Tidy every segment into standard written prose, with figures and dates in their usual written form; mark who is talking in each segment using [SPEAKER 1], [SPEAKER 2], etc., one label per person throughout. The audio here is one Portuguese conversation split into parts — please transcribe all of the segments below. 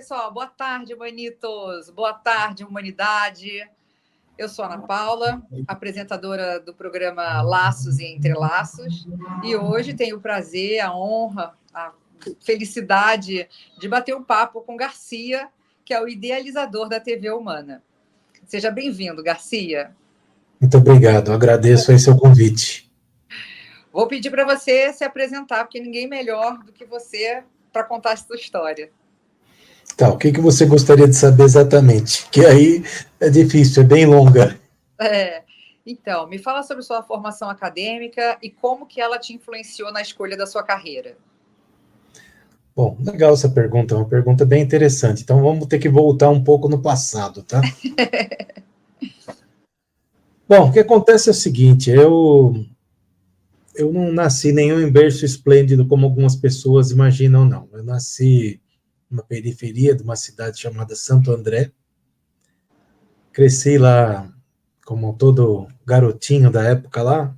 [SPEAKER 1] pessoal. Boa tarde, humanitos. Boa tarde, humanidade. Eu sou Ana Paula, apresentadora do programa Laços e Entrelaços, e hoje tenho o prazer, a honra, a felicidade de bater um papo com Garcia, que é o idealizador da TV Humana. Seja bem-vindo, Garcia.
[SPEAKER 2] Muito obrigado, agradeço aí seu convite.
[SPEAKER 1] Vou pedir para você se apresentar, porque ninguém melhor do que você para contar a sua história.
[SPEAKER 2] Tá, o que você gostaria de saber exatamente? Que aí é difícil, é bem longa.
[SPEAKER 1] Então, me fala sobre sua formação acadêmica e como que ela te influenciou na escolha da sua carreira.
[SPEAKER 2] Bom, legal essa pergunta, é uma pergunta bem interessante. Então vamos ter que voltar um pouco no passado, tá? Bom, o que acontece é o seguinte, eu não nasci nenhum em berço esplêndido como algumas pessoas imaginam, não. Eu nasci numa periferia de uma cidade chamada Santo André. Cresci lá como todo garotinho da época lá,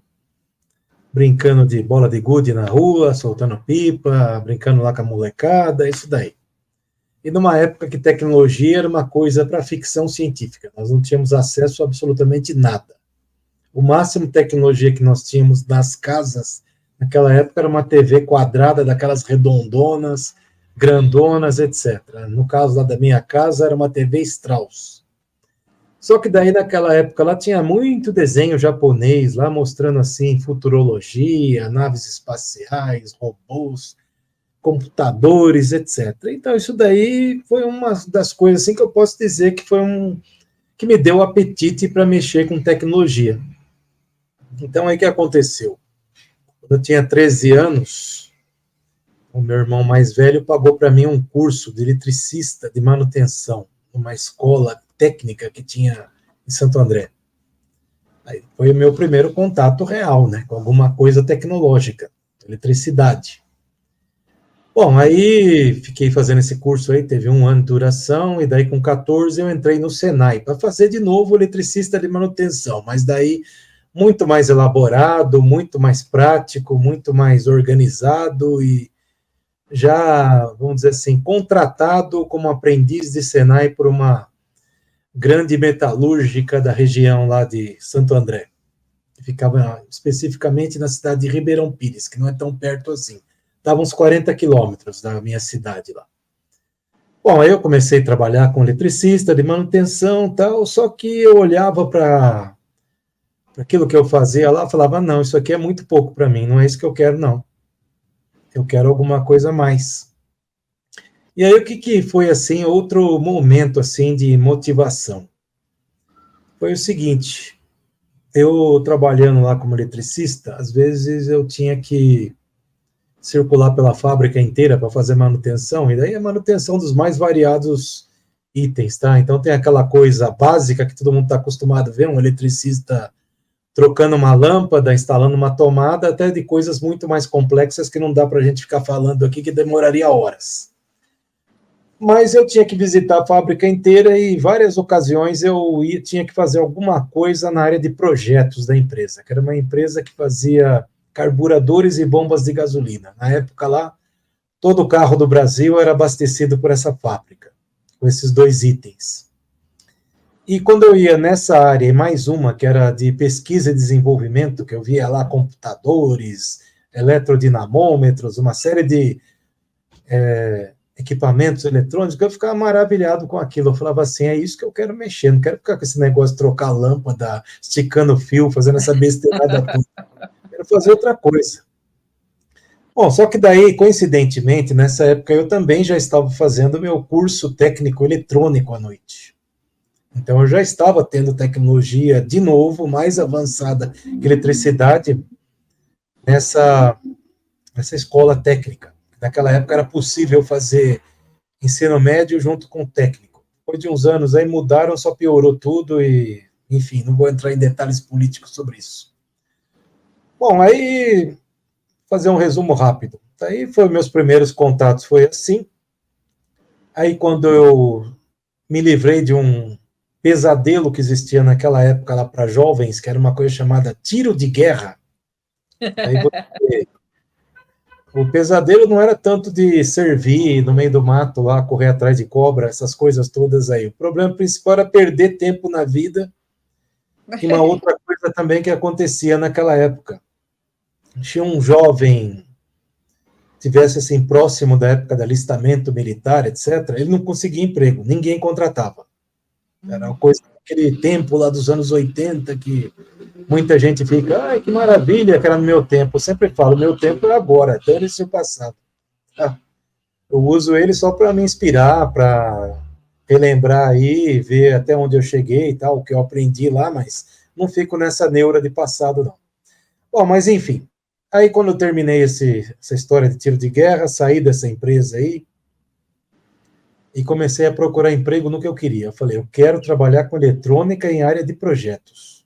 [SPEAKER 2] brincando de bola de gude na rua, soltando pipa, brincando lá com a molecada, isso daí. E numa época que tecnologia era uma coisa para ficção científica, nós não tínhamos acesso a absolutamente nada. O máximo de tecnologia que nós tínhamos nas casas naquela época era uma TV quadrada, daquelas redondonas, grandonas, etc. No caso lá da minha casa, era uma TV Strauss. Só que daí naquela época lá tinha muito desenho japonês, lá mostrando assim futurologia, naves espaciais, robôs, computadores, etc. Então isso daí foi uma das coisas assim que eu posso dizer que foi que me deu apetite para mexer com tecnologia. Então aí o que aconteceu? Quando eu tinha 13 anos, o meu irmão mais velho pagou para mim um curso de eletricista de manutenção, numa escola técnica que tinha em Santo André. Aí foi o meu primeiro contato real, né, com alguma coisa tecnológica, eletricidade. Bom, aí fiquei fazendo esse curso aí, teve 1 ano de duração, e daí com 14 eu entrei no Senai, para fazer de novo eletricista de manutenção, mas daí muito mais elaborado, muito mais prático, muito mais organizado e já, vamos dizer assim, contratado como aprendiz de Senai por uma grande metalúrgica da região lá de Santo André, que ficava especificamente na cidade de Ribeirão Pires, que não é tão perto assim. Estava uns 40 quilômetros da minha cidade lá. Bom, aí eu comecei a trabalhar com eletricista de manutenção e tal, só que eu olhava para aquilo que eu fazia lá, falava, não, isso aqui é muito pouco para mim, não é isso que eu quero, não. Eu quero alguma coisa a mais. E aí, o que foi, assim, outro momento, assim, de motivação? Foi o seguinte, eu trabalhando lá como eletricista, às vezes eu tinha que circular pela fábrica inteira para fazer manutenção, e daí a manutenção dos mais variados itens, tá? Então tem aquela coisa básica que todo mundo está acostumado a ver, um eletricista trocando uma lâmpada, instalando uma tomada, até de coisas muito mais complexas que não dá para a gente ficar falando aqui, que demoraria horas. Mas eu tinha que visitar a fábrica inteira e, em várias ocasiões, tinha que fazer alguma coisa na área de projetos da empresa, que era uma empresa que fazia carburadores e bombas de gasolina. Na época lá, todo o carro do Brasil era abastecido por essa fábrica, com esses 2 itens. E quando eu ia nessa área, e mais uma, que era de pesquisa e desenvolvimento, que eu via lá computadores, eletrodinamômetros, uma série de equipamentos eletrônicos, eu ficava maravilhado com aquilo. Eu falava assim, é isso que eu quero mexer, não quero ficar com esse negócio de trocar lâmpada, esticando fio, fazendo essa besteirada toda. Quero fazer outra coisa. Bom, só que daí, coincidentemente, nessa época eu também já estava fazendo meu curso técnico eletrônico à noite. Então, eu já estava tendo tecnologia, de novo, mais avançada que eletricidade nessa escola técnica. Naquela época era possível fazer ensino médio junto com técnico. Depois de uns anos aí mudaram, só piorou tudo e, enfim, não vou entrar em detalhes políticos sobre isso. Bom, aí, fazer um resumo rápido. Aí foi meus primeiros contatos, foi assim. Aí, quando eu me livrei de um pesadelo que existia naquela época lá para jovens, que era uma coisa chamada tiro de guerra. Aí O pesadelo não era tanto de servir no meio do mato lá, correr atrás de cobra, essas coisas todas aí. O problema principal era perder tempo na vida. E uma outra coisa também que acontecia naquela época. Tinha um jovem, tivesse assim, próximo da época do alistamento militar, etc., ele não conseguia emprego, ninguém contratava. Era uma coisa daquele tempo lá dos anos 80, que muita gente fica, ai, que maravilha, que era no meu tempo. Eu sempre falo, meu tempo é agora, dane-se o passado. Eu uso ele só para me inspirar, para relembrar aí, ver até onde eu cheguei e tal, o que eu aprendi lá, mas não fico nessa neura de passado, não. Bom, mas enfim, aí quando eu terminei essa história de tiro de guerra, saí dessa empresa aí e comecei a procurar emprego no que eu queria. Eu falei, eu quero trabalhar com eletrônica em área de projetos.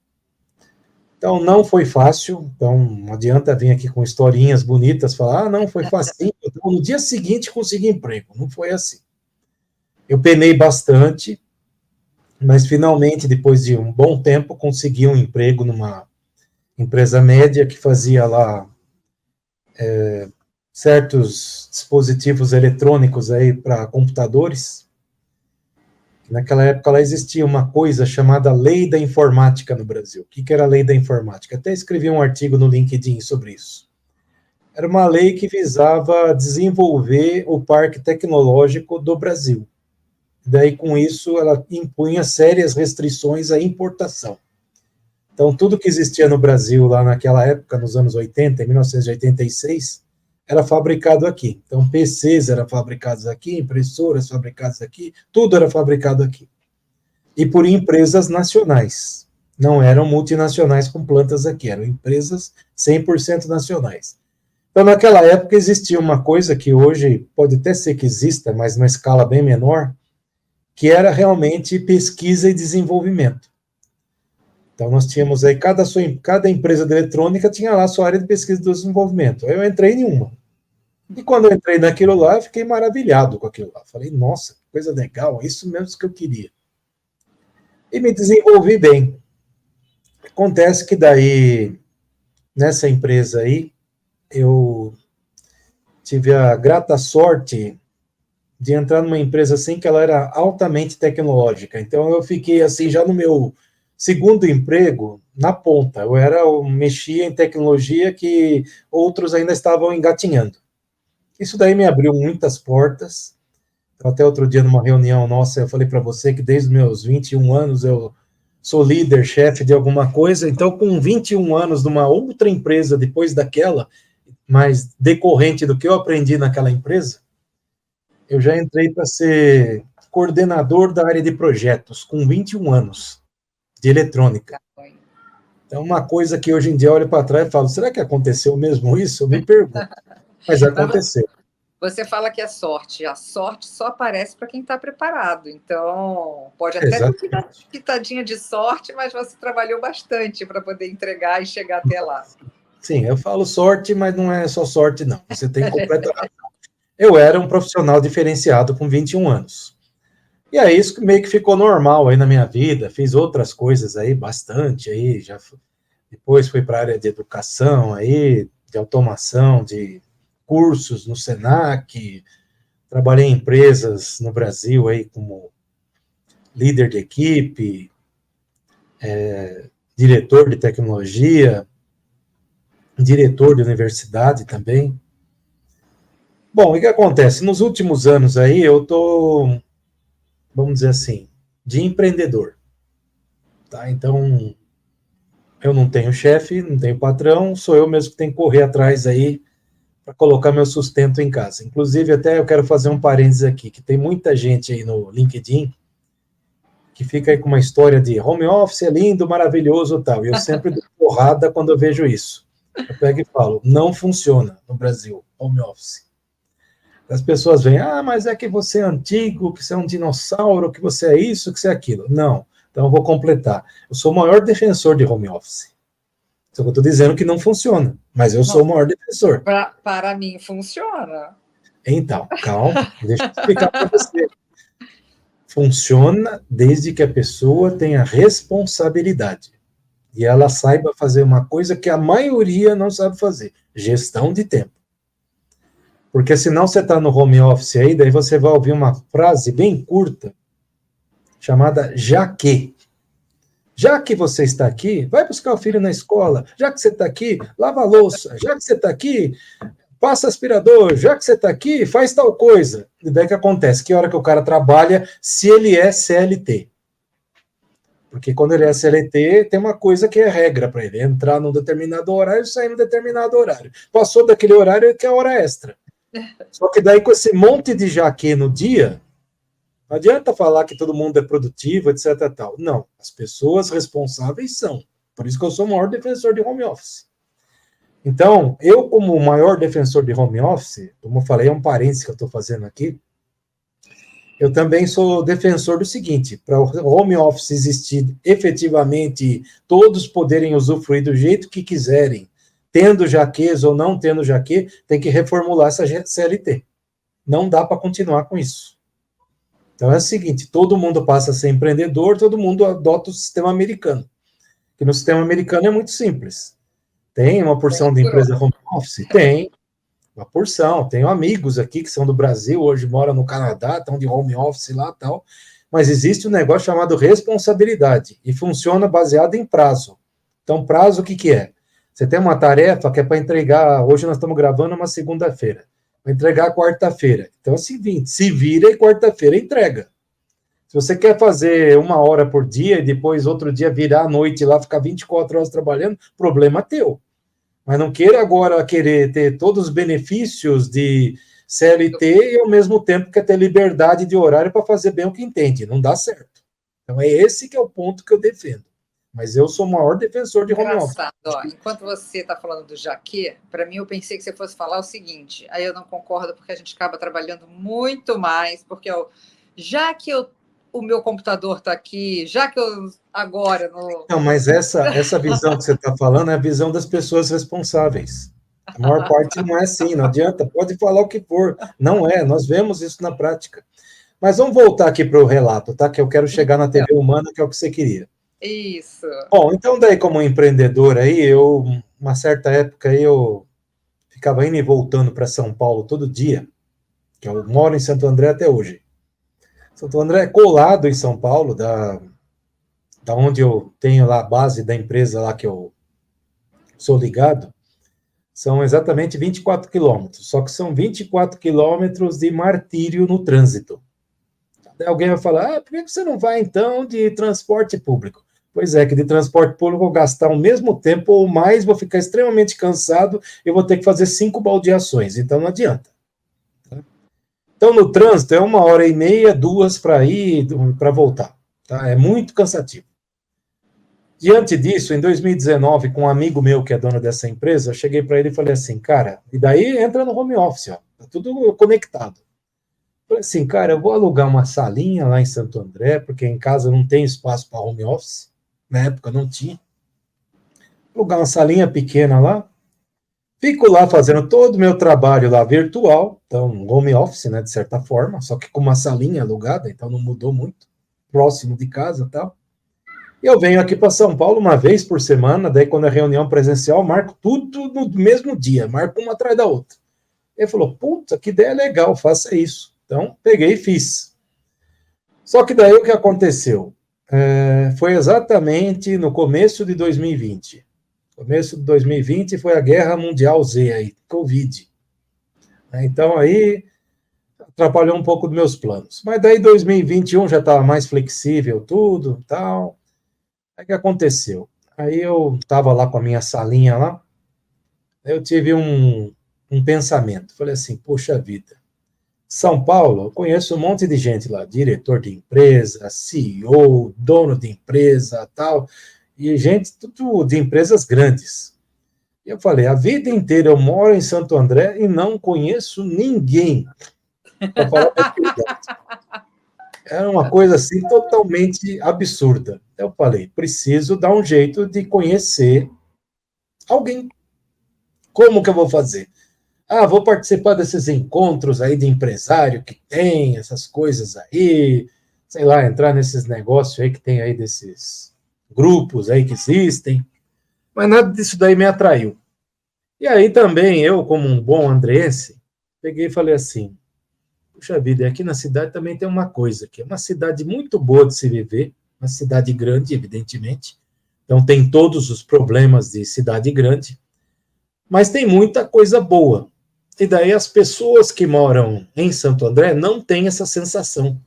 [SPEAKER 2] Então, não foi fácil, então não adianta vir aqui com historinhas bonitas, falar, não, foi facinho, então, no dia seguinte consegui emprego. Não foi assim. Eu penei bastante, mas finalmente, depois de um bom tempo, consegui um emprego numa empresa média que fazia lá certos dispositivos eletrônicos aí para computadores. Naquela época lá existia uma coisa chamada Lei da Informática no Brasil. O que era a Lei da Informática? Até escrevi um artigo no LinkedIn sobre isso. Era uma lei que visava desenvolver o parque tecnológico do Brasil. Daí, com isso, ela impunha sérias restrições à importação. Então, tudo que existia no Brasil lá naquela época, nos anos 80, em 1986, era fabricado aqui. Então, PCs eram fabricados aqui, impressoras fabricadas aqui, tudo era fabricado aqui. E por empresas nacionais. Não eram multinacionais com plantas aqui, eram empresas 100% nacionais. Então, naquela época, existia uma coisa que hoje pode até ser que exista, mas numa escala bem menor, que era realmente pesquisa e desenvolvimento. Então, nós tínhamos aí, cada empresa de eletrônica tinha lá a sua área de pesquisa e desenvolvimento. Eu entrei em uma. E quando eu entrei naquilo lá, eu fiquei maravilhado com aquilo lá. Falei, nossa, que coisa legal, é isso mesmo que eu queria. E me desenvolvi bem. Acontece que daí, nessa empresa aí, eu tive a grata sorte de entrar numa empresa assim que ela era altamente tecnológica. Então, eu fiquei assim, já no meu segundo emprego, na ponta. Eu mexia em tecnologia que outros ainda estavam engatinhando. Isso daí me abriu muitas portas. Até outro dia, numa reunião nossa, eu falei para você que desde os meus 21 anos eu sou líder, chefe de alguma coisa. Então, com 21 anos numa outra empresa, depois daquela, mais decorrente do que eu aprendi naquela empresa, eu já entrei para ser coordenador da área de projetos, com 21 anos, de eletrônica. Então, uma coisa que hoje em dia eu olho para trás e falo, será que aconteceu mesmo isso? Eu me pergunto. Mas aconteceu.
[SPEAKER 1] Você fala que é sorte. A sorte só aparece para quem está preparado. Então, pode até ter pitadinha de sorte, mas você trabalhou bastante para poder entregar e chegar até lá.
[SPEAKER 2] Sim, eu falo sorte, mas não é só sorte, não. Você tem completa razão. Eu era um profissional diferenciado com 21 anos. E aí isso meio que ficou normal aí na minha vida. Fiz outras coisas aí, bastante aí. Depois fui para a área de educação aí, de automação, de cursos no Senac, trabalhei em empresas no Brasil aí como líder de equipe, diretor de tecnologia, diretor de universidade também. Bom, o que acontece? Nos últimos anos aí eu tô, vamos dizer assim, de empreendedor. Tá? Então, eu não tenho chefe, não tenho patrão, sou eu mesmo que tenho que correr atrás aí para colocar meu sustento em casa. Inclusive, até eu quero fazer um parênteses aqui, que tem muita gente aí no LinkedIn que fica aí com uma história de home office é lindo, maravilhoso e tal. E eu sempre dou porrada quando eu vejo isso. Eu pego e falo, não funciona no Brasil, home office. As pessoas vêm, mas é que você é antigo, que você é um dinossauro, que você é isso, que você é aquilo. Não, então eu vou completar. Eu sou o maior defensor de home office. Só que eu estou dizendo que não funciona, mas eu sou o maior defensor.
[SPEAKER 1] Para mim, funciona.
[SPEAKER 2] Então, calma, deixa eu explicar para você. Funciona desde que a pessoa tenha responsabilidade. E ela saiba fazer uma coisa que a maioria não sabe fazer: gestão de tempo. Porque senão você está no home office aí, daí você vai ouvir uma frase bem curta, chamada já que. Já que você está aqui, vai buscar o filho na escola. Já que você está aqui, lava a louça. Já que você está aqui, passa aspirador. Já que você está aqui, faz tal coisa. E daí que acontece? Que hora que o cara trabalha, se ele é CLT? Porque quando ele é CLT, tem uma coisa que é regra para ele: entrar num determinado horário e sair num determinado horário. Passou daquele horário, que é hora extra. Só que daí, com esse monte de jaque no dia, não adianta falar que todo mundo é produtivo, etc. Tal. Não, as pessoas responsáveis são. Por isso que eu sou o maior defensor de home office. Então, eu, como o maior defensor de home office, como eu falei, é um parênteses que eu estou fazendo aqui, eu também sou defensor do seguinte: para o home office existir efetivamente, todos poderem usufruir do jeito que quiserem, tendo jaquês ou não tendo jaquê, tem que reformular essa CLT. Não dá para continuar com isso. Então é o seguinte: todo mundo passa a ser empreendedor, todo mundo adota o sistema americano. Que no sistema americano é muito simples. Tem uma porção de empresa home office? Tem uma porção. Tenho amigos aqui que são do Brasil, hoje moram no Canadá, estão de home office lá e tal. Mas existe um negócio chamado responsabilidade e funciona baseado em prazo. Então, prazo o que é? Você tem uma tarefa que é para entregar, hoje nós estamos gravando uma segunda-feira, para entregar quarta-feira. Então é o seguinte: se vira e quarta-feira entrega. Se você quer fazer 1 hora por dia e depois outro dia virar à noite lá, ficar 24 horas trabalhando, problema teu. Mas não queira agora querer ter todos os benefícios de CLT e ao mesmo tempo quer ter liberdade de horário para fazer bem o que entende. Não dá certo. Então é esse que é o ponto que eu defendo. Mas eu sou o maior defensor de home office.
[SPEAKER 1] Engraçado, ó, enquanto você está falando do jaquê, para mim eu pensei que você fosse falar o seguinte, aí eu não concordo porque a gente acaba trabalhando muito mais, porque já que o meu computador está aqui, já que eu agora...
[SPEAKER 2] Não, mas essa visão que você está falando é a visão das pessoas responsáveis. A maior parte não é assim, não adianta, pode falar o que for. Não é, nós vemos isso na prática. Mas vamos voltar aqui para o relato, tá? Que eu quero chegar na TV humana, que é o que você queria.
[SPEAKER 1] Isso.
[SPEAKER 2] Bom, então daí como empreendedor aí, uma certa época aí eu ficava indo e voltando para São Paulo todo dia, que eu moro em Santo André até hoje. Santo André é colado em São Paulo, da onde eu tenho lá a base da empresa lá que eu sou ligado, são exatamente 24 quilômetros, só que são 24 quilômetros de martírio no trânsito. Daí alguém vai falar, por que você não vai então de transporte público? Pois é, que de transporte público eu vou gastar o mesmo tempo ou mais, vou ficar extremamente cansado e vou ter que fazer 5 baldeações, então não adianta. Então, no trânsito, é 1h30, 2 para ir, para voltar. Tá? É muito cansativo. Diante disso, em 2019, com um amigo meu que é dono dessa empresa, eu cheguei para ele e falei assim, cara, e daí entra no home office, ó, tá tudo conectado. Falei assim, cara, eu vou alugar uma salinha lá em Santo André, porque em casa não tem espaço para home office, na época não tinha. Alugar uma salinha pequena lá, fico lá fazendo todo o meu trabalho lá virtual, então home office, né, de certa forma, só que com uma salinha alugada, então não mudou muito, próximo de casa e tal. E eu venho aqui para São Paulo uma vez por semana, daí quando é reunião presencial, marco tudo no mesmo dia, marco uma atrás da outra. Ele falou, puta, que ideia legal, faça isso. Então, peguei e fiz. Só que daí o que aconteceu? Foi exatamente no começo de 2020. Começo de 2020 foi a Guerra Mundial Z aí, Covid. Então aí atrapalhou um pouco dos meus planos. Mas daí 2021 já estava mais flexível tudo, tal. Aí o que aconteceu? Aí eu estava lá com a minha salinha lá, eu tive um pensamento. Falei assim, poxa vida, São Paulo, eu conheço um monte de gente lá, diretor de empresa, CEO, dono de empresa, tal, e gente tudo de empresas grandes. E eu falei, a vida inteira eu moro em Santo André e não conheço ninguém, para falar a verdade. Era uma coisa assim totalmente absurda. Eu falei, preciso dar um jeito de conhecer alguém. Como que eu vou fazer? Vou participar desses encontros aí de empresário que tem, essas coisas aí, sei lá, entrar nesses negócios aí que tem aí desses grupos aí que existem. Mas nada disso daí me atraiu. E aí também eu, como um bom andrense, Peguei e falei assim, puxa vida, aqui na cidade também tem uma coisa, que é uma cidade muito boa de se viver, uma cidade grande, evidentemente, então tem todos os problemas de cidade grande, mas tem muita coisa boa. E daí as pessoas que moram em Santo André não têm essa sensação.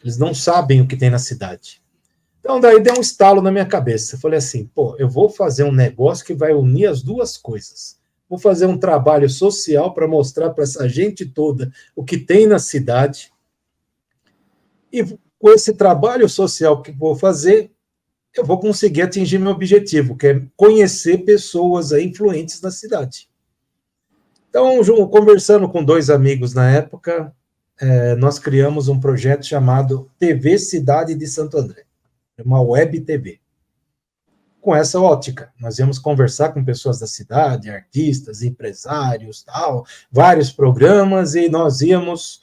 [SPEAKER 2] Eles não sabem o que tem na cidade. Então daí deu um estalo na minha cabeça. Eu falei assim, pô, eu vou fazer um negócio que vai unir as duas coisas. Vou fazer um trabalho social para mostrar para essa gente toda o que tem na cidade. E com esse trabalho social que vou fazer, eu vou conseguir atingir meu objetivo, que é conhecer pessoas influentes na cidade. Então, conversando com dois amigos na época, nós criamos um projeto chamado TV Cidade de Santo André, uma web TV. Com essa ótica, nós íamos conversar com pessoas da cidade, artistas, empresários, tal, vários programas, e nós íamos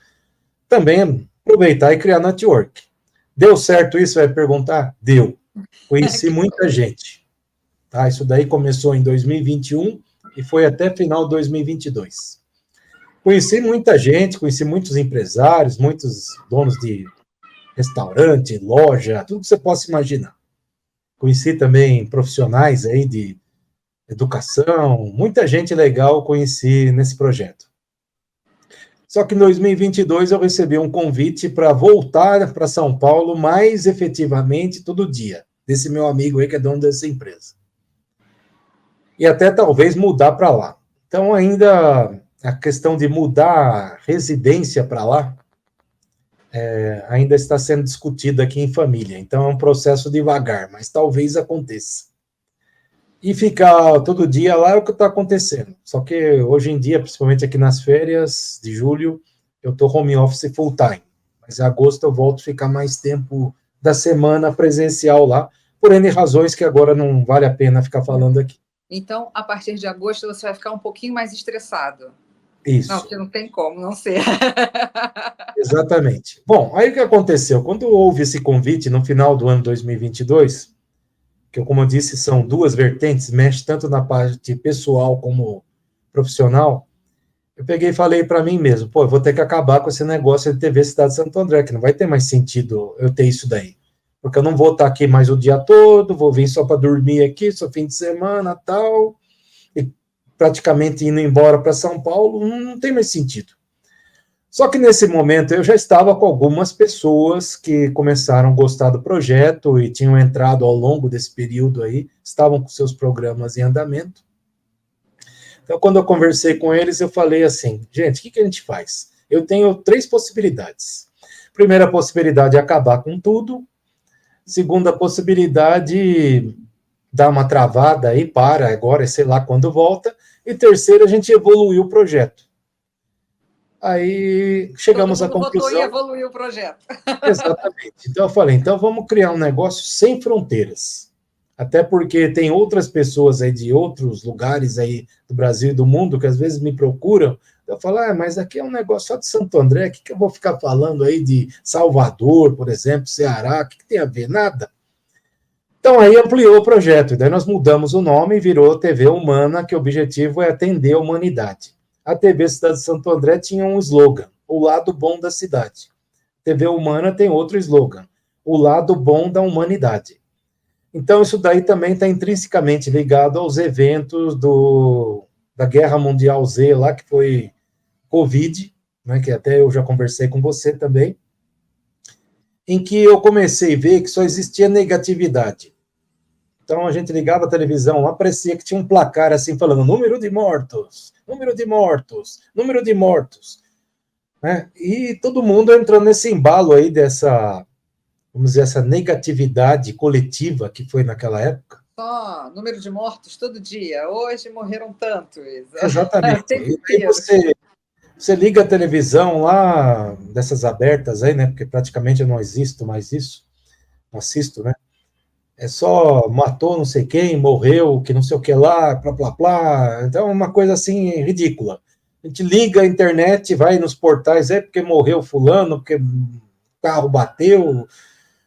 [SPEAKER 2] também aproveitar e criar network. Deu certo isso? Vai perguntar? Deu. Conheci muita gente. Tá? Isso daí começou em 2021 e foi até final de 2022. Conheci muita gente, conheci muitos empresários, muitos donos de restaurante, loja, tudo que você possa imaginar. Conheci também profissionais aí de educação, muita gente legal conheci nesse projeto. Só que em 2022 eu recebi um convite para voltar para São Paulo mais efetivamente todo dia, desse meu amigo aí que é dono dessa empresa. E até talvez mudar para lá. Então ainda a questão de mudar a residência para lá ainda está sendo discutida aqui em família. Então é um processo devagar, mas talvez aconteça. E ficar todo dia lá é o que está acontecendo. Só que hoje em dia, principalmente aqui nas férias de julho, eu estou home office full time. Mas em agosto eu volto a ficar mais tempo da semana presencial lá, por N razões que agora não vale a pena ficar falando aqui.
[SPEAKER 1] Então, a partir de agosto, você vai ficar um pouquinho mais estressado.
[SPEAKER 2] Isso.
[SPEAKER 1] Não, porque não tem como não ser.
[SPEAKER 2] Exatamente. Bom, aí o que aconteceu? Quando houve esse convite no final do ano 2022, que, como eu disse, são duas vertentes, mexe tanto na parte pessoal como profissional, eu peguei e falei para mim mesmo, pô, eu vou ter que acabar com esse negócio de TV Cidade de Santo André, que não vai ter mais sentido eu ter isso daí. Porque eu não vou estar aqui mais o dia todo, vou vir só para dormir aqui, só fim de semana, tal, e praticamente indo embora para São Paulo, não tem mais sentido. Só que nesse momento eu já estava com algumas pessoas que começaram a gostar do projeto e tinham entrado ao longo desse período aí, estavam com seus programas em andamento. Então, quando eu conversei com eles, eu falei assim, gente, o que a gente faz? Eu tenho 3 possibilidades. Primeira possibilidade é acabar com tudo. Segunda possibilidade, dar uma travada aí, para agora, sei lá quando volta. E terceira, a gente evoluir o projeto. Aí chegamos à conclusão.
[SPEAKER 1] Votou e evoluiu o projeto.
[SPEAKER 2] Exatamente. Então eu falei, então vamos criar um negócio sem fronteiras. Até porque tem outras pessoas aí de outros lugares aí do Brasil e do mundo que às vezes me procuram. Eu falo, mas aqui é um negócio só de Santo André, o que eu vou ficar falando aí de Salvador, por exemplo, Ceará, o que tem a ver? Nada. Então aí ampliou o projeto, e daí nós mudamos o nome e virou TV Humana, que o objetivo é atender a humanidade. A TV Cidade de Santo André tinha um slogan, o lado bom da cidade. TV Humana tem outro slogan, o lado bom da humanidade. Então isso daí também está intrinsecamente ligado aos eventos da Guerra Mundial Z, lá que foi Covid, né, que até eu já conversei com você também, em que eu comecei a ver que só existia negatividade. Então a gente ligava a televisão, lá parecia que tinha um placar assim falando número de mortos, número de mortos, número de mortos. Né? E todo mundo entrando nesse embalo aí dessa, vamos dizer, essa negatividade coletiva que foi naquela época.
[SPEAKER 1] Só número de mortos todo dia. Hoje morreram tantos.
[SPEAKER 2] Exatamente. E aí você liga a televisão lá, dessas abertas aí, né? Porque praticamente eu não existo mais isso, não assisto, né? É só matou não sei quem, morreu, que não sei o que lá, plá, plá, plá. Então é uma coisa assim ridícula. A gente liga a internet, vai nos portais, porque morreu fulano, porque o carro bateu.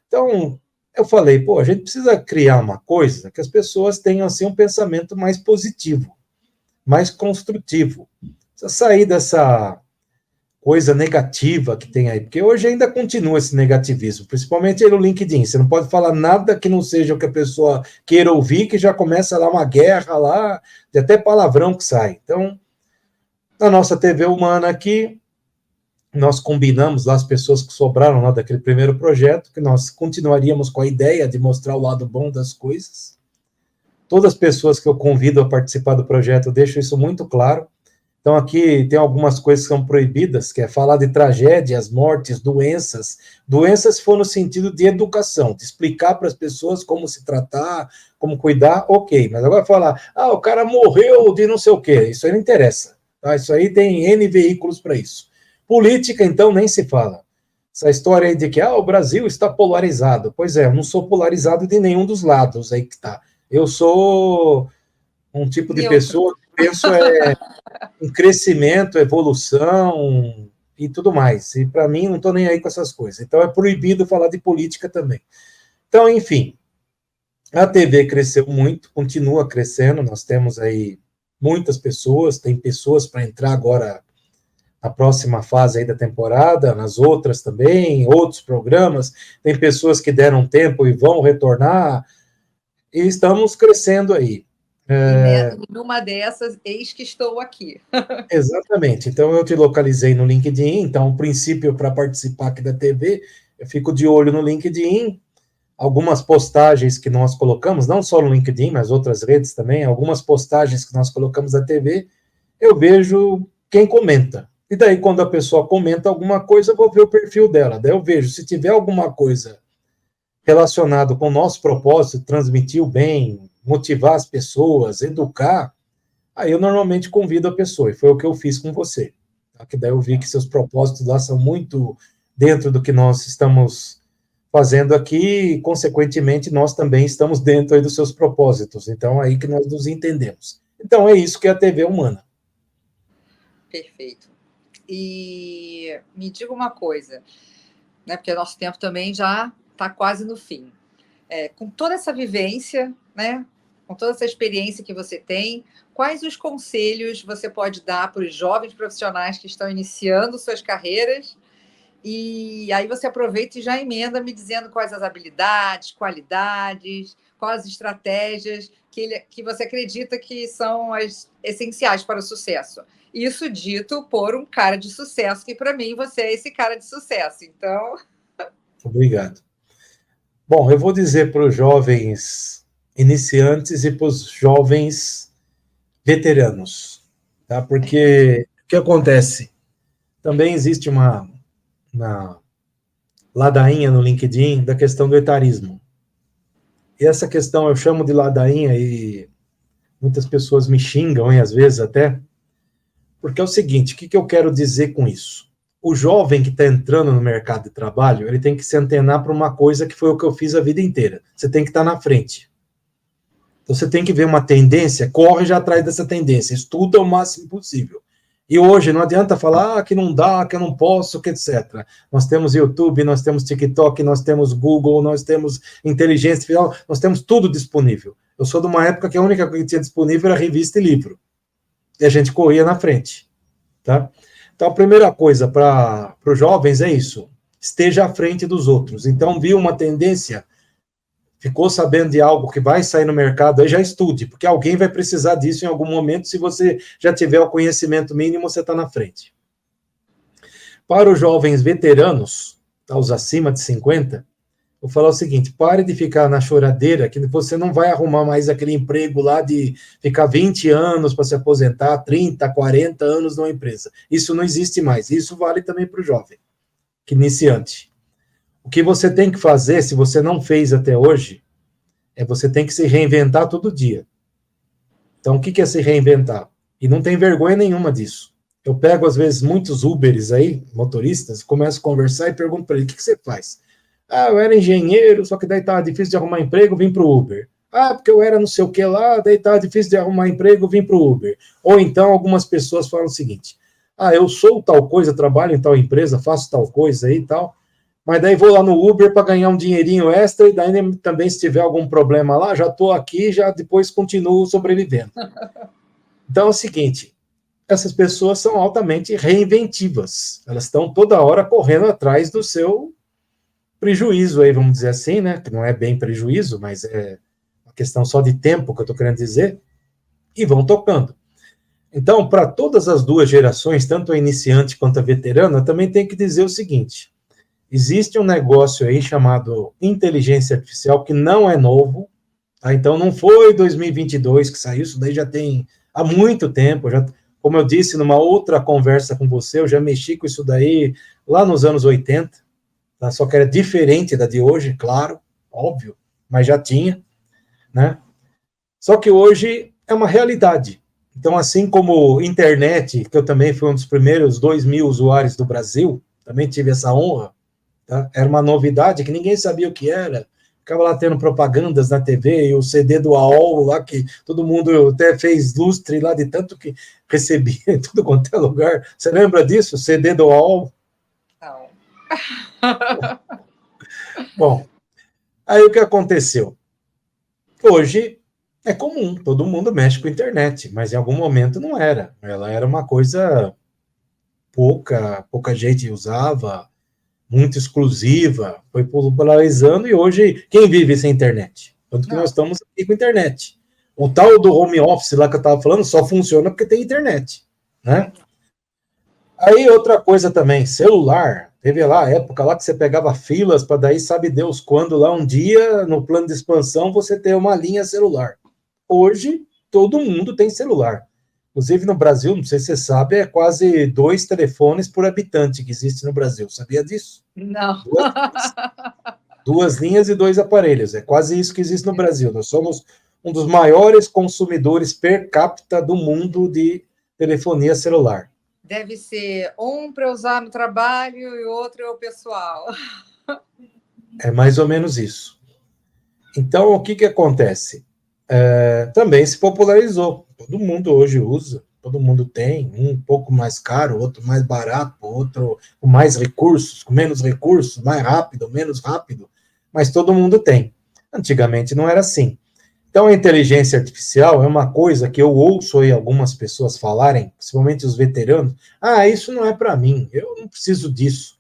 [SPEAKER 2] Então, eu falei, pô, a gente precisa criar uma coisa que as pessoas tenham assim um pensamento mais positivo, mais construtivo. Precisa sair dessa coisa negativa que tem aí, porque hoje ainda continua esse negativismo, principalmente aí no LinkedIn. Você não pode falar nada que não seja o que a pessoa queira ouvir, que já começa lá uma guerra lá, de até palavrão que sai. Então, na nossa TV Humana aqui, nós combinamos lá as pessoas que sobraram lá daquele primeiro projeto, que nós continuaríamos com a ideia de mostrar o lado bom das coisas. Todas as pessoas que eu convido a participar do projeto, eu deixo isso muito claro. Então, aqui tem algumas coisas que são proibidas, que é falar de tragédias, mortes, doenças. Doenças se for no sentido de educação, de explicar para as pessoas como se tratar, como cuidar, ok. Mas agora falar, o cara morreu de não sei o quê, isso aí não interessa. Tá? Isso aí tem N veículos para isso. Política, então, nem se fala. Essa história aí de que o Brasil está polarizado. Pois é, eu não sou polarizado de nenhum dos lados aí que tá. Eu sou um tipo de pessoa que penso em crescimento, evolução e tudo mais. E para mim, não estou nem aí com essas coisas. Então, é proibido falar de política também. Então, enfim, a TV cresceu muito, continua crescendo. Nós temos aí muitas pessoas, tem pessoas para entrar agora na próxima fase aí da temporada, nas outras também, outros programas. Tem pessoas que deram tempo e vão retornar. E estamos crescendo aí.
[SPEAKER 1] E numa dessas, eis que estou aqui.
[SPEAKER 2] Exatamente. Então, eu te localizei no LinkedIn. Então, o princípio para participar aqui da TV, eu fico de olho no LinkedIn. Algumas postagens que nós colocamos, não só no LinkedIn, mas outras redes também, algumas postagens que nós colocamos da TV, eu vejo quem comenta. E daí, quando a pessoa comenta alguma coisa, eu vou ver o perfil dela. Daí eu vejo, se tiver alguma coisa relacionada com o nosso propósito, transmitir o bem, motivar as pessoas, educar, aí eu normalmente convido a pessoa, e foi o que eu fiz com você. Tá? Que daí eu vi que seus propósitos lá são muito dentro do que nós estamos fazendo aqui, e, consequentemente, nós também estamos dentro aí dos seus propósitos. Então, é aí que nós nos entendemos. Então, é isso que é a TV Humana.
[SPEAKER 1] Perfeito. E me diga uma coisa, né, porque nosso tempo também já está quase no fim. Com toda essa vivência, né, com toda essa experiência que você tem, quais os conselhos você pode dar para os jovens profissionais que estão iniciando suas carreiras? E aí você aproveita e já emenda me dizendo quais as habilidades, qualidades, quais as estratégias que você acredita que são as essenciais para o sucesso. Isso dito por um cara de sucesso, que para mim você é esse cara de sucesso. Então.
[SPEAKER 2] Obrigado. Bom, eu vou dizer para os jovens iniciantes e para os jovens veteranos, tá? Porque o que acontece? Também existe uma ladainha no LinkedIn da questão do etarismo. E essa questão eu chamo de ladainha e muitas pessoas me xingam, às vezes até, porque é o seguinte, o que eu quero dizer com isso? O jovem que está entrando no mercado de trabalho, ele tem que se antenar para uma coisa que foi o que eu fiz a vida inteira. Você tem que estar na frente. Então, você tem que ver uma tendência, corre já atrás dessa tendência, estuda o máximo possível. E hoje não adianta falar que não dá, que eu não posso, que etc. Nós temos YouTube, nós temos TikTok, nós temos Google, nós temos inteligência artificial, nós temos tudo disponível. Eu sou de uma época que a única coisa que tinha disponível era revista e livro. E a gente corria na frente. Tá? Então, a primeira coisa para os jovens é isso. Esteja à frente dos outros. Então, viu uma tendência, ficou sabendo de algo que vai sair no mercado, aí já estude, porque alguém vai precisar disso em algum momento. Se você já tiver o conhecimento mínimo, você está na frente. Para os jovens veteranos, os acima de 50, vou falar o seguinte, pare de ficar na choradeira, que você não vai arrumar mais aquele emprego lá de ficar 20 anos para se aposentar, 30, 40 anos numa empresa. Isso não existe mais. Isso vale também para o jovem, que iniciante. O que você tem que fazer, se você não fez até hoje, você tem que se reinventar todo dia. Então, o que é se reinventar? E não tem vergonha nenhuma disso. Eu pego, às vezes, muitos Uberes aí, motoristas, começo a conversar e pergunto para ele, o que você faz? Eu era engenheiro, só que daí estava difícil de arrumar emprego, vim para o Uber. Porque eu era não sei o que lá, daí estava difícil de arrumar emprego, vim para o Uber. Ou então, algumas pessoas falam o seguinte, eu sou tal coisa, trabalho em tal empresa, faço tal coisa aí e tal, mas daí vou lá no Uber para ganhar um dinheirinho extra e daí também, se tiver algum problema lá, já estou aqui, já depois continuo sobrevivendo. Então é o seguinte, essas pessoas são altamente reinventivas. Elas estão toda hora correndo atrás do seu prejuízo, aí, vamos dizer assim, né? Que não é bem prejuízo, mas é uma questão só de tempo que eu estou querendo dizer, e vão tocando. Então, para todas as duas gerações, tanto a iniciante quanto a veterana, também tem que dizer o seguinte: existe um negócio aí chamado inteligência artificial, que não é novo, tá? Então não foi 2022 que saiu, isso daí já tem há muito tempo, já, como eu disse numa outra conversa com você, eu já mexi com isso daí lá nos anos 80, tá? Só que era diferente da de hoje, claro, óbvio, mas já tinha, né? Só que hoje é uma realidade. Então, assim como internet, que eu também fui um dos primeiros 2.000 usuários do Brasil, também tive essa honra, tá? Era uma novidade que ninguém sabia o que era, ficava lá tendo propagandas na TV, e o CD do AOL lá, que todo mundo até fez lustre lá de tanto que recebia em tudo quanto é lugar. Você lembra disso? CD do AOL?
[SPEAKER 1] Não.
[SPEAKER 2] Bom, aí o que aconteceu? Hoje é comum, todo mundo mexe com a internet, mas em algum momento não era. Ela era uma coisa pouca gente usava, muito exclusiva, foi popularizando e hoje quem vive sem internet? Tanto que nós estamos aqui com internet. O tal do home office lá que eu estava falando só funciona porque tem internet, né? Aí outra coisa também, celular. Teve lá a época lá que você pegava filas para daí sabe Deus quando lá um dia no plano de expansão você ter uma linha celular. Hoje todo mundo tem celular. Inclusive no Brasil, não sei se você sabe, é quase 2 telefones por habitante que existe no Brasil. Sabia disso?
[SPEAKER 1] Não.
[SPEAKER 2] Duas linhas e 2 aparelhos. É quase isso que existe no Brasil. Nós somos um dos maiores consumidores per capita do mundo de telefonia celular.
[SPEAKER 1] Deve ser um para usar no trabalho e outro é o pessoal.
[SPEAKER 2] É mais ou menos isso. Então, o que acontece? Também se popularizou. Todo mundo hoje usa, todo mundo tem, um pouco mais caro, outro mais barato, outro com mais recursos, com menos recursos, mais rápido, menos rápido, mas todo mundo tem. Antigamente não era assim. Então, a inteligência artificial é uma coisa que eu ouço aí algumas pessoas falarem, principalmente os veteranos, isso não é para mim, eu não preciso disso.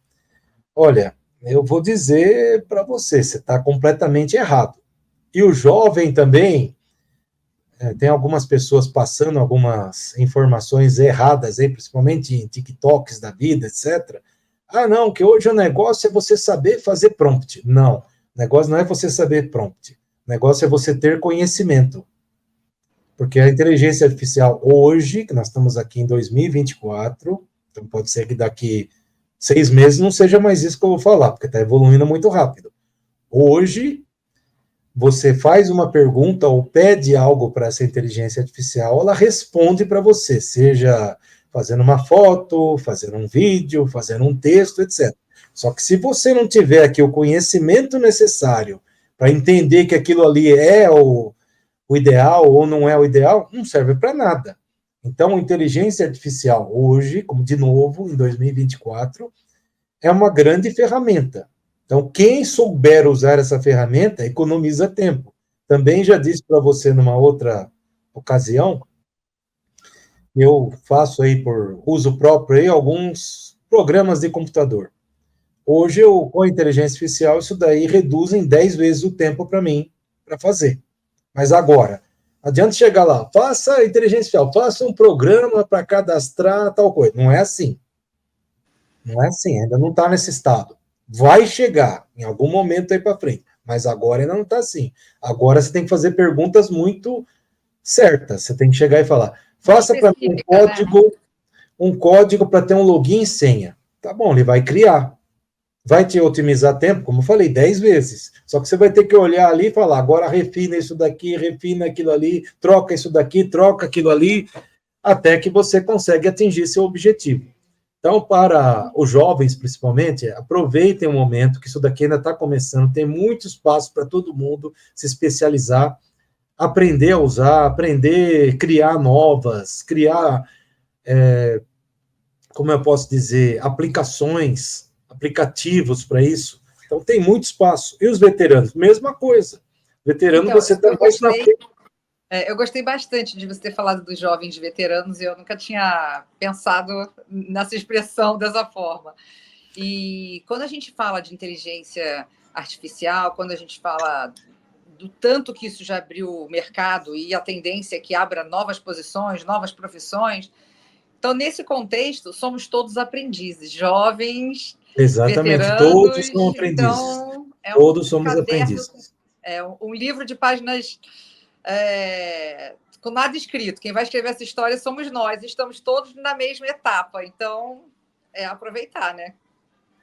[SPEAKER 2] Olha, eu vou dizer para você está completamente errado. E o jovem também, tem algumas pessoas passando algumas informações erradas aí, principalmente em TikToks da vida, etc. Não, que hoje o negócio é você saber fazer prompt. Não, o negócio não é você saber prompt. O negócio é você ter conhecimento. Porque a inteligência artificial hoje, que nós estamos aqui em 2024, então pode ser que daqui 6 meses não seja mais isso que eu vou falar, porque está evoluindo muito rápido. Hoje, você faz uma pergunta ou pede algo para essa inteligência artificial, ela responde para você, seja fazendo uma foto, fazendo um vídeo, fazendo um texto, etc. Só que se você não tiver aqui o conhecimento necessário para entender que aquilo ali é o ideal ou não é o ideal, não serve para nada. Então, a inteligência artificial hoje, como de novo, em 2024, é uma grande ferramenta. Então, quem souber usar essa ferramenta, economiza tempo. Também já disse para você numa outra ocasião, eu faço aí por uso próprio aí alguns programas de computador. Hoje, com a inteligência artificial, isso daí reduz em 10 vezes o tempo para mim, para fazer. Mas agora, adianta chegar lá, faça a inteligência artificial, faça um programa para cadastrar tal coisa. Não é assim. Não é assim, ainda não está nesse estado. Vai chegar em algum momento aí para frente, mas agora ainda não está assim. Agora você tem que fazer perguntas muito certas. Você tem que chegar e falar: faça para mim um código para ter um login e senha. Tá bom, ele vai criar. Vai te otimizar tempo, como eu falei, 10 vezes. Só que você vai ter que olhar ali e falar: agora refina isso daqui, refina aquilo ali, troca isso daqui, troca aquilo ali, até que você consegue atingir seu objetivo. Então, para os jovens, principalmente, aproveitem o momento, que isso daqui ainda está começando, tem muito espaço para todo mundo se especializar, aprender a usar, aprender a criar novas, criar, como eu posso dizer, aplicativos para isso. Então, tem muito espaço. E os veteranos? Mesma coisa. Veterano, então, você está mais na frente.
[SPEAKER 1] Eu gostei bastante de você ter falado dos jovens veteranos, e eu nunca tinha pensado nessa expressão dessa forma. E quando a gente fala de inteligência artificial, quando a gente fala do tanto que isso já abriu o mercado e a tendência é que abra novas posições, novas profissões, então, nesse contexto, somos todos aprendizes, jovens,
[SPEAKER 2] Exatamente, todos
[SPEAKER 1] veteranos,
[SPEAKER 2] são aprendizes.
[SPEAKER 1] então é
[SPEAKER 2] Todos
[SPEAKER 1] um
[SPEAKER 2] somos
[SPEAKER 1] caderno,
[SPEAKER 2] aprendizes.
[SPEAKER 1] é um livro de páginas com nada escrito. Quem vai escrever essa história somos nós, estamos todos na mesma etapa, então é aproveitar, né?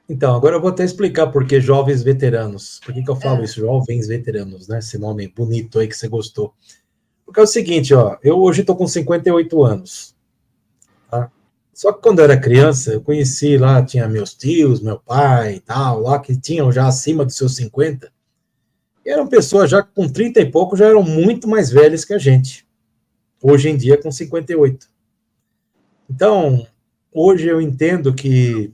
[SPEAKER 2] Então, agora eu vou até explicar por que jovens veteranos. Por que eu falo isso? Jovens veteranos, né? Esse nome bonito aí que você gostou. Porque é o seguinte, ó, eu hoje estou com 58 anos. Tá? Só que quando eu era criança, eu conheci lá, tinha meus tios, meu pai e tal, lá que tinham já acima dos seus 50. E eram pessoas já com 30 e pouco, já eram muito mais velhas que a gente. Hoje em dia, com 58. Então, hoje eu entendo que,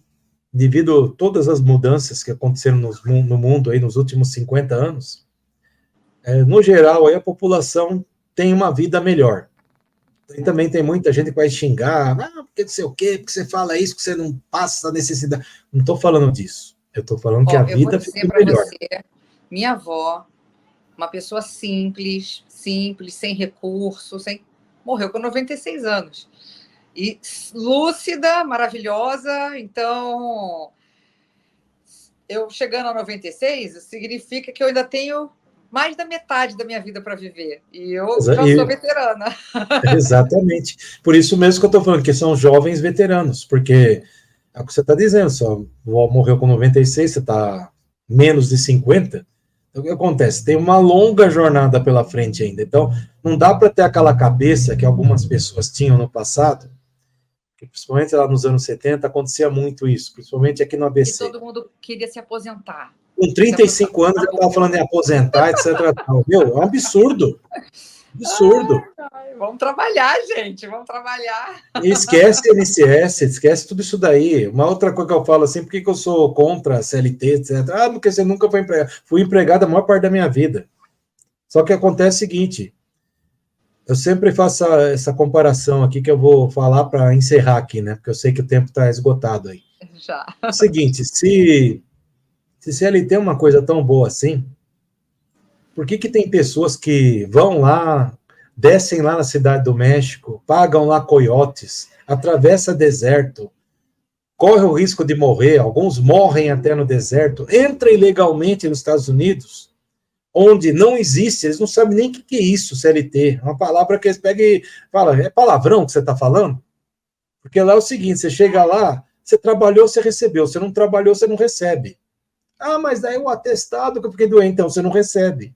[SPEAKER 2] devido a todas as mudanças que aconteceram no mundo aí nos últimos 50 anos, no geral, aí a população tem uma vida melhor. E também tem muita gente que vai xingar, porque não sei o quê, porque você fala isso, que você não passa necessidade. Não estou falando disso. Eu estou falando que a
[SPEAKER 1] Eu vou
[SPEAKER 2] vida
[SPEAKER 1] dizer
[SPEAKER 2] ficou
[SPEAKER 1] para
[SPEAKER 2] melhor.
[SPEAKER 1] você, minha avó, uma pessoa simples, sem recurso, morreu com 96 anos. E lúcida, maravilhosa, então eu chegando a 96, significa que eu ainda tenho mais da metade da minha vida para viver. E eu já sou veterana.
[SPEAKER 2] Exatamente. Por isso mesmo que eu estou falando, que são jovens veteranos, porque é o que você está dizendo, sua avó morreu com 96, você está menos de 50. Então, o que acontece? Tem uma longa jornada pela frente ainda. Então, não dá para ter aquela cabeça que algumas pessoas tinham no passado, que principalmente lá nos anos 70 acontecia muito isso, principalmente aqui no
[SPEAKER 1] E
[SPEAKER 2] ABC.
[SPEAKER 1] todo mundo queria se aposentar.
[SPEAKER 2] Com 35 anos já estava falando em aposentar, etc. Meu, é um absurdo. Absurdo.
[SPEAKER 1] Vamos trabalhar, gente, vamos trabalhar.
[SPEAKER 2] E esquece INSS, esquece tudo isso daí. Uma outra coisa que eu falo assim, por que eu sou contra a CLT, etc. Porque você nunca foi empregado. Fui empregado a maior parte da minha vida. Só que acontece o seguinte, eu sempre faço essa comparação aqui que eu vou falar para encerrar aqui, né? Porque eu sei que o tempo está esgotado aí.
[SPEAKER 1] Já.
[SPEAKER 2] É o seguinte, se CLT é uma coisa tão boa assim, por que tem pessoas que vão lá, descem lá na Cidade do México, pagam lá coiotes, atravessa deserto, corre o risco de morrer, alguns morrem até no deserto, entra ilegalmente nos Estados Unidos, onde não existe, eles não sabem nem o que é isso, CLT, uma palavra que eles pegam e falam, é palavrão que você está falando? Porque lá é o seguinte, você chega lá, você trabalhou, você recebeu, você não trabalhou, você não recebe. Ah, mas daí o atestado que eu fiquei doente, então você não recebe.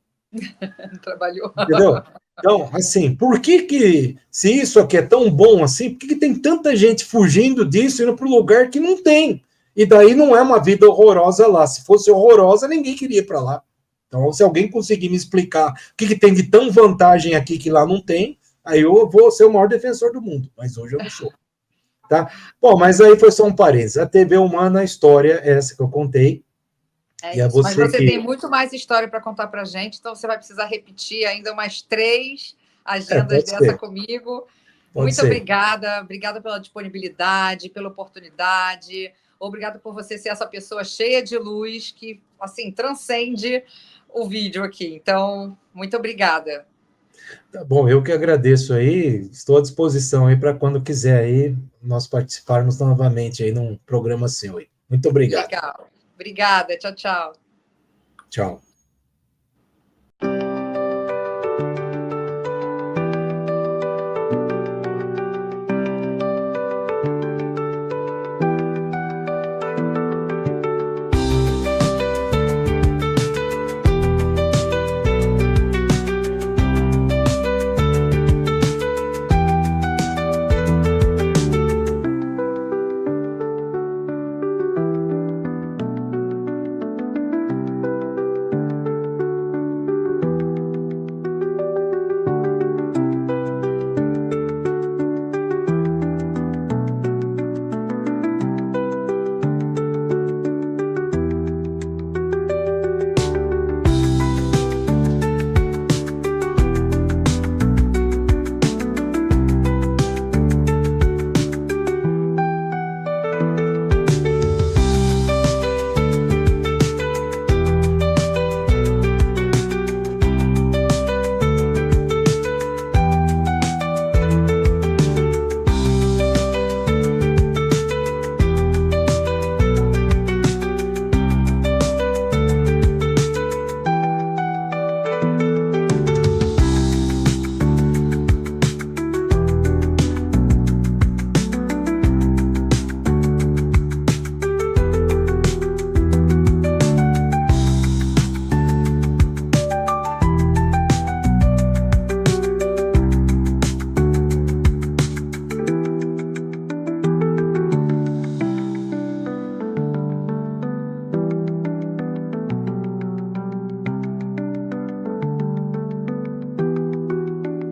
[SPEAKER 1] Trabalhou.
[SPEAKER 2] Entendeu? Então, assim, por que se isso aqui é tão bom assim, por que tem tanta gente fugindo disso, indo para um lugar que não tem? E daí não é uma vida horrorosa lá. Se fosse horrorosa, ninguém queria ir para lá. Então, se alguém conseguir me explicar o que tem de tão vantagem aqui que lá não tem, aí eu vou ser o maior defensor do mundo. Mas hoje eu não sou. Tá? Bom, mas aí foi só um parênteses. A TV Humana, a história é essa que eu contei.
[SPEAKER 1] Isso. Mas você tem muito mais história para contar para a gente, então você vai precisar repetir ainda umas 3 agendas dessa comigo. Muito obrigada pela disponibilidade, pela oportunidade. Obrigada por você ser essa pessoa cheia de luz que, assim, transcende o vídeo aqui. Então, muito obrigada.
[SPEAKER 2] Tá bom, eu que agradeço aí, estou à disposição aí para quando quiser aí nós participarmos novamente aí num programa seu aí. Muito obrigado.
[SPEAKER 1] Legal. Obrigada. Tchau, tchau.
[SPEAKER 2] Tchau.